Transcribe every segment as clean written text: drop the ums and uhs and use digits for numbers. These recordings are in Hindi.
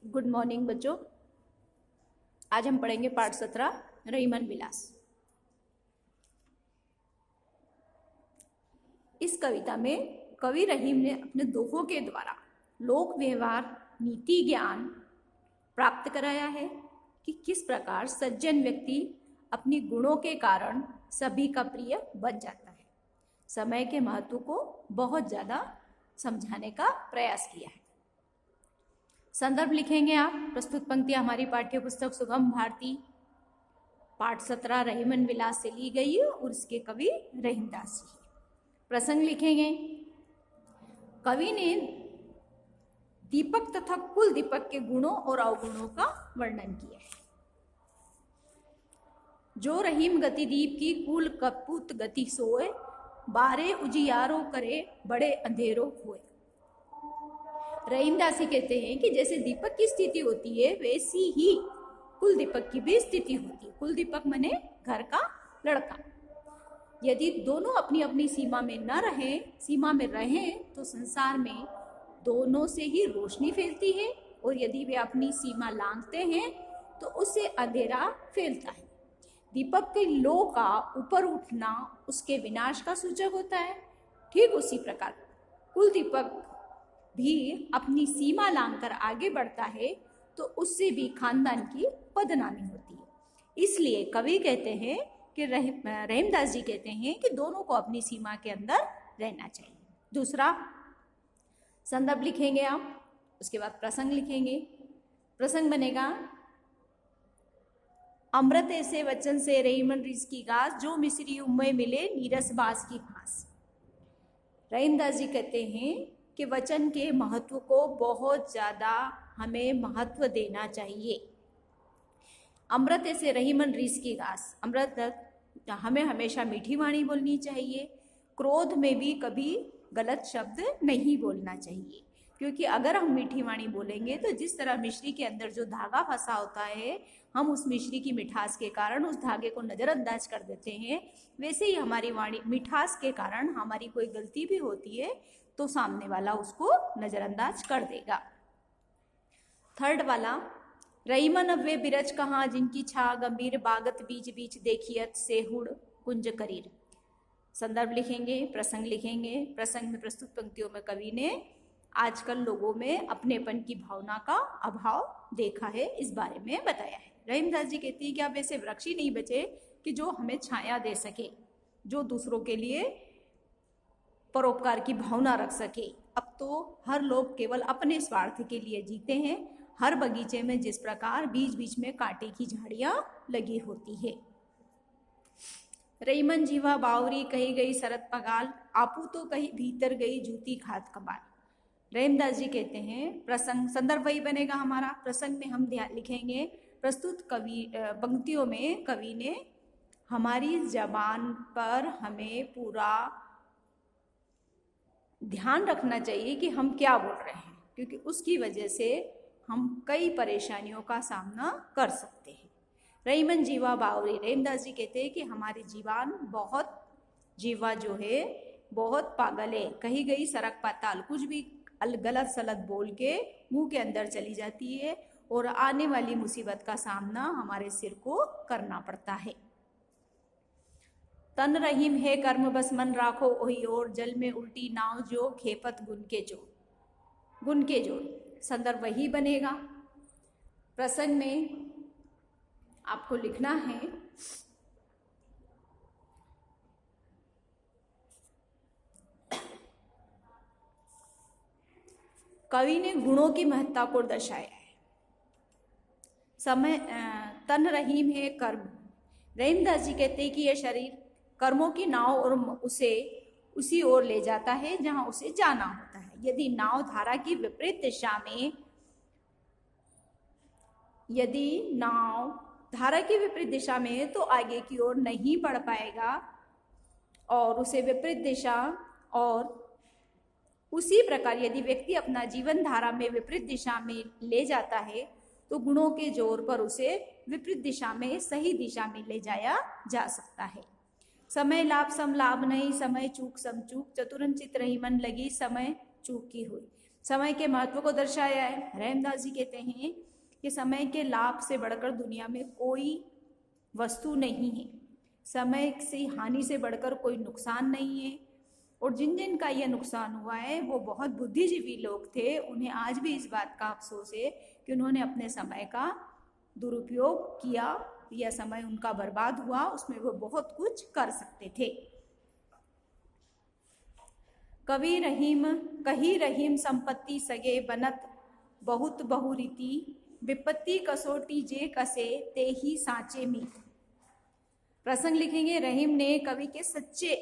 गुड मॉर्निंग बच्चों। आज हम पढ़ेंगे पाठ 17 रहीमन विलास। इस कविता में कवि रहीम ने अपने दोहों के द्वारा लोक व्यवहार नीति ज्ञान प्राप्त कराया है कि किस प्रकार सज्जन व्यक्ति अपनी गुणों के कारण सभी का प्रिय बन जाता है। समय के महत्व को बहुत ज़्यादा समझाने का प्रयास किया है। संदर्भ लिखेंगे आप। प्रस्तुत पंक्तियां हमारी पाठ्य पुस्तक सुगम भारती पाठ 17 रहीमन विलास से ली गई है और इसके कवि रहीमदास जी। प्रसंग लिखेंगे। कवि ने दीपक तथा कुल दीपक के गुणों और अवगुणों का वर्णन किया है। जो रहीम गति दीप की कुल कपूत गति सोए, बारे उजियारो करे बड़े अंधेरों होए। रहीमदासी कहते हैं कि जैसे दीपक की स्थिति होती है वैसी ही कुल दीपक की भी स्थिति होती है। कुल दीपक माने घर का लड़का। यदि दोनों अपनी अपनी सीमा में न रहें, सीमा में रहें तो संसार में दोनों से ही रोशनी फैलती है, और यदि वे अपनी सीमा लांघते हैं तो उससे अंधेरा फैलता है। दीपक के लो का ऊपर उठना उसके विनाश का सूचक होता है। ठीक उसी प्रकार कुल दीपक भी अपनी सीमा लांघकर आगे बढ़ता है तो उससे भी खानदान की बदनामी होती है। इसलिए कवि कहते हैं कि रहीमदास जी कहते हैं कि दोनों को अपनी सीमा के अंदर रहना चाहिए। दूसरा संदर्भ लिखेंगे आप, उसके बाद प्रसंग लिखेंगे। प्रसंग बनेगा, अमृत ऐसे वचन से रहीमन रिज की घास, जो मिश्री उम्मे मिले नीरस बास की घास। रहीमदास जी कहते हैं कि वचन के महत्व को बहुत ज़्यादा हमें महत्व देना चाहिए। अमृत ऐसे रहीमन रीस की घास, अमृत हमें हमेशा मीठी वाणी बोलनी चाहिए। क्रोध में भी कभी गलत शब्द नहीं बोलना चाहिए, क्योंकि अगर हम मीठी वाणी बोलेंगे तो जिस तरह मिश्री के अंदर जो धागा फंसा होता है, हम उस मिश्री की मिठास के कारण उस धागे को नज़रअंदाज कर देते हैं, वैसे ही हमारी वाणी मिठास के कारण हमारी कोई गलती भी होती है तो सामने वाला उसको नजरअंदाज कर देगा। थर्ड वाला, रहीमन अब वे बिरज कहाँ, जिनकी छा गंभीर बागत बीच बीच देखियत से हुड़ कुंज करीर। संदर्भ लिखेंगे, प्रसंग लिखेंगे। प्रसंग में प्रस्तुत पंक्तियों में कवि ने आजकल लोगों में अपनेपन की भावना का अभाव देखा है, इस बारे में बताया है। रहीमदास जी कहती है कि अब ऐसे वृक्ष ही नहीं बचे कि जो हमें छाया दे सके, जो दूसरों के लिए परोपकार की भावना रख सके। अब तो हर लोग केवल अपने स्वार्थ के लिए जीते हैं। हर बगीचे में जिस प्रकार बीच बीच में कांटे की झाड़ियां लगी होती है। रहीमन जीवा बावरी कही गई सरत पगाल, आपू तो कहीं भीतर गई जूती खात कबाल। रहीमदास जी कहते हैं, प्रसंग संदर्भ वही बनेगा हमारा। प्रसंग में हम ध्यान लिखेंगे, प्रस्तुत कवि पंक्तियों में कवि ने हमारी जबान पर हमें पूरा ध्यान रखना चाहिए कि हम क्या बोल रहे हैं, क्योंकि उसकी वजह से हम कई परेशानियों का सामना कर सकते हैं। रहीमन जीवा बावरी, रहीमदास जी कहते हैं कि हमारी जीवा जो है बहुत पागल है। कही गई सरक पाताल, कुछ भी गलत सलत बोल के मुंह के अंदर चली जाती है और आने वाली मुसीबत का सामना हमारे सिर को करना पड़ता है। तन रहीम है कर्म बस मन राखो ओही और, जल में उल्टी नाव जो खेपत गुन के जोड़। संदर्भ वही बनेगा। प्रसंग में आपको लिखना है, कवि ने गुणों की महत्ता को दर्शाया है। समय तन रहीम है कर्म। रहीमदास जी कहते हैं कि यह शरीर कर्मों की नाव और उसे उसी ओर ले जाता है जहां उसे जाना होता है। यदि नाव धारा की विपरीत दिशा में है तो आगे की ओर नहीं बढ़ पाएगा, और उसे विपरीत दिशा, और उसी प्रकार यदि व्यक्ति अपना जीवन धारा में विपरीत दिशा में ले जाता है तो गुणों के जोर पर उसे विपरीत दिशा में सही दिशा में ले जाया जा सकता है। समय लाभ सम लाभ नहीं, समय चूक सम चूक, चतुरन चित रहीमन लगी समय चूक की हुई। समय के महत्व को दर्शाया है। रहीमदास जी कहते हैं कि समय के लाभ से बढ़कर दुनिया में कोई वस्तु नहीं है, समय से हानि से बढ़कर कोई नुकसान नहीं है, और जिन जिन का यह नुकसान हुआ है वो बहुत बुद्धिजीवी लोग थे। उन्हें आज भी इस बात का अफसोस है कि उन्होंने अपने समय का दुरुपयोग किया या समय उनका बर्बाद हुआ, उसमें वो बहुत कुछ कर सकते थे। कही रहीम संपत्ति सगे बनत बहुत बहुरीति, विपत्ति कसोटी जे कसे ते ही साचे मीत। प्रसंग लिखेंगे। रहीम ने कवि के सच्चे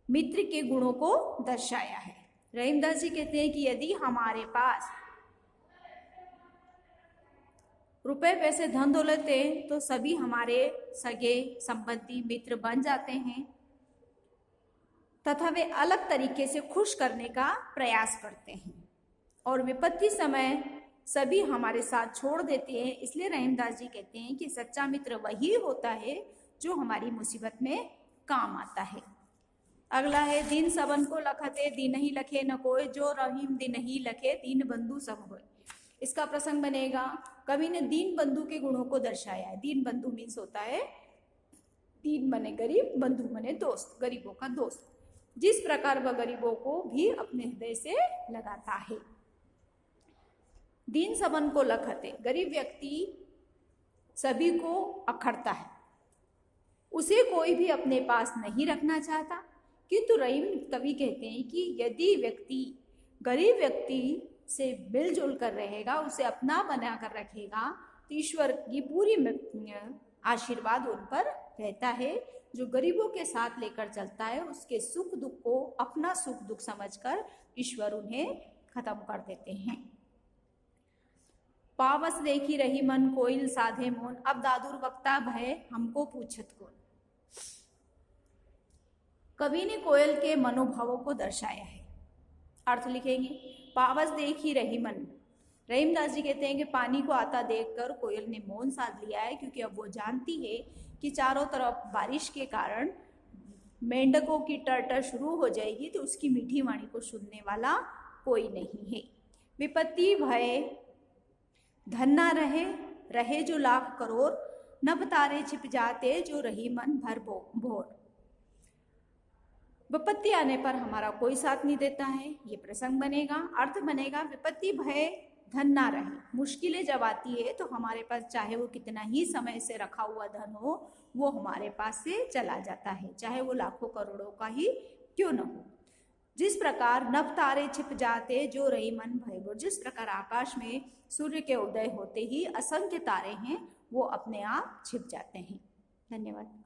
मित्र के गुणों को दर्शाया है। रहीमदास जी कहते हैं कि यदि हमारे पास रुपए पैसे धन दौलत है तो सभी हमारे सगे संबंधी मित्र बन जाते हैं तथा वे अलग तरीके से खुश करने का प्रयास करते हैं, और विपत्ति समय सभी हमारे साथ छोड़ देते हैं। इसलिए रहीमदास जी कहते हैं कि सच्चा मित्र वही होता है जो हमारी मुसीबत में काम आता है। अगला है दीन सबन को लखते दीन ही लखे न कोय, जो रहीम दिन ही लखे दीन बंधु सब होय। इसका प्रसंग बनेगा। कवि ने दीन बंधु के गुणों को दर्शाया है। दीन बंधु मीन्स होता है, दीन मने गरीब, बंधु मने दोस्त, गरीबों का दोस्त। जिस प्रकार वह गरीबों को भी अपने हृदय से लगाता है। दीन सबन को लखते, गरीब व्यक्ति सभी को अखड़ता है, उसे कोई भी अपने पास नहीं रखना चाहता। किंतु रहीम कवि कहते हैं कि यदि व्यक्ति गरीब व्यक्ति से मिलजुल कर रहेगा, उसे अपना बना कर रखेगा, तो ईश्वर की पूरी आशीर्वाद उन पर रहता है। जो गरीबों के साथ लेकर चलता है, उसके सुख दुख को अपना सुख दुख समझकर ईश्वर उन्हें खत्म कर देते हैं। पावस देखी रही मन कोयल साधे मोन, अब दादुर वक्ता भय हमको पूछत कौन। कवि ने कोयल के मनोभावों को दर्शाया है। अर्थ लिखेंगे। पावस देखी रही मन, रहीमदास जी कहते हैं कि पानी को आता देखकर कोयल ने मौन साध लिया है, क्योंकि अब वो जानती है कि चारों तरफ बारिश के कारण मेंढकों की टरटर शुरू हो जाएगी, तो उसकी मीठी वाणी को सुनने वाला कोई नहीं है। विपत्ति भय धन ना रहे जो लाख करोड़, नभ तारे छिप जाते जो रही मन भर भोर। विपत्ति आने पर हमारा कोई साथ नहीं देता है, ये प्रसंग बनेगा। अर्थ बनेगा विपत्ति भय धन ना रहे, मुश्किलें जब आती है तो हमारे पास चाहे वो कितना ही समय से रखा हुआ धन हो, वो हमारे पास से चला जाता है, चाहे वो लाखों करोड़ों का ही क्यों न हो। जिस प्रकार नभ तारे छिप जाते जो रही मन भयभोर, जिस प्रकार आकाश में सूर्य के उदय होते ही असंख्य तारे हैं वो अपने आप छिप जाते हैं। धन्यवाद।